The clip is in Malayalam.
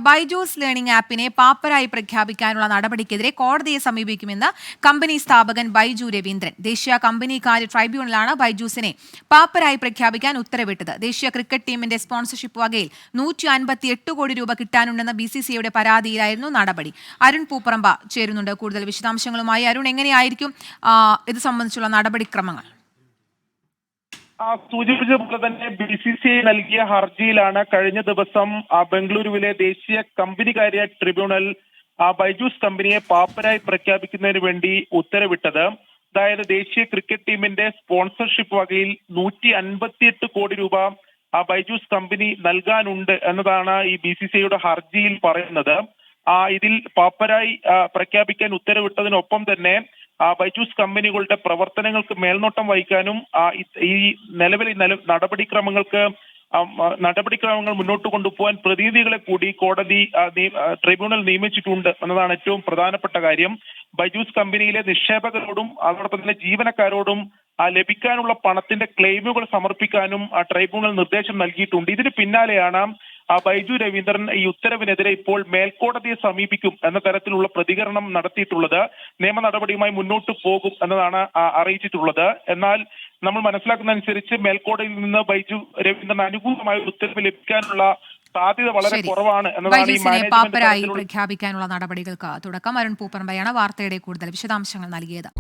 ബൈജൂസ് ലേണിംഗ് ആപ്പിനെ പാപ്പരായി പ്രഖ്യാപിക്കാനുള്ള നടപടിക്കെതിരെ കോടതിയെ സമീപിക്കുമെന്ന് കമ്പനി സ്ഥാപകൻ ബൈജു രവീന്ദ്രൻ. ദേശീയ കമ്പനി കാര്യ ട്രൈബ്യൂണലാണ് ബൈജൂസിനെ പാപ്പരായി പ്രഖ്യാപിക്കാൻ ഉത്തരവിട്ടത്. ദേശീയ ക്രിക്കറ്റ് ടീമിന്റെ സ്പോൺസർഷിപ്പ് വകയിൽ 158 കോടി രൂപ കിട്ടാനുണ്ടെന്ന BCCIയുടെ പരാതിയിലായിരുന്നു നടപടി. അരുൺ പൂപ്പറമ്പ ചേരുന്നുണ്ട് കൂടുതൽ വിശദാംശങ്ങളുമായി. അരുൺ, എങ്ങനെയായിരിക്കും ഇത് സംബന്ധിച്ചുള്ള നടപടിക്രമങ്ങൾ? സൂചിപ്പിച്ച പോലെ തന്നെ BCCI നൽകിയ ഹർജിയിലാണ് കഴിഞ്ഞ ദിവസം ബംഗളൂരുവിലെ ദേശീയ കമ്പനികാര്യ ട്രിബ്യൂണൽ ബൈജൂസ് കമ്പനിയെ പാപ്പരായി പ്രഖ്യാപിക്കുന്നതിന് വേണ്ടി ഉത്തരവിട്ടത്. അതായത് ദേശീയ ക്രിക്കറ്റ് ടീമിന്റെ സ്പോൺസർഷിപ്പ് വകയിൽ 158 കോടി രൂപ ബൈജൂസ് കമ്പനി നൽകാനുണ്ട് എന്നതാണ് ഈ BCCIയുടെ ഹർജിയിൽ പറയുന്നത്. ഇതിൽ പാപ്പരായി പ്രഖ്യാപിക്കാൻ ഉത്തരവിട്ടതിനൊപ്പം തന്നെ ബൈജൂസ് കമ്പനികളുടെ പ്രവർത്തനങ്ങൾക്ക് മേൽനോട്ടം വഹിക്കാനും ഈ നിലവിലെ നടപടിക്രമങ്ങൾ മുന്നോട്ട് കൊണ്ടുപോകാൻ പ്രതിനിധികളെ കൂടി കോടതി ട്രിബ്യൂണൽ നിയമിച്ചിട്ടുണ്ട് എന്നതാണ് ഏറ്റവും പ്രധാനപ്പെട്ട കാര്യം. ബൈജൂസ് കമ്പനിയിലെ നിക്ഷേപകരോടും അതോടൊപ്പം തന്നെ ജീവനക്കാരോടും ലഭിക്കാനുള്ള പണത്തിന്റെ ക്ലെയിമുകൾ സമർപ്പിക്കാനും ട്രൈബ്യൂണൽ നിർദ്ദേശം നൽകിയിട്ടുണ്ട്. ഇതിന് പിന്നാലെയാണ് ബൈജു രവീന്ദ്രൻ ഈ ഉത്തരവിനെതിരെ ഇപ്പോൾ മേൽക്കോടതിയെ സമീപിക്കും എന്ന തരത്തിലുള്ള പ്രതികരണം നടത്തിയിട്ടുള്ളത്. നിയമ നടപടിയുമായി മുന്നോട്ട് പോകും എന്നതാണ് അറിയിച്ചിട്ടുള്ളത്. എന്നാൽ നമ്മൾ മനസ്സിലാക്കുന്ന അനുസരിച്ച് മേൽക്കോടതിയിൽ നിന്ന് ബൈജു രവീന്ദ്രൻ അനുകൂലമായ ഉത്തരവ് ലഭിക്കാനുള്ള സാധ്യത വളരെ കുറവാണ് എന്നതാണ് ഈ മാനേജ്മെന്റ് പ്രഖ്യാപിക്കാനുള്ള നടപടികൾക്ക് തുടക്കം. അരുൺ പൂപ്പറമ്പയാണ് വാർത്തയുടെ കൂടുതൽ വിശദാംശങ്ങൾ നൽകിയത്.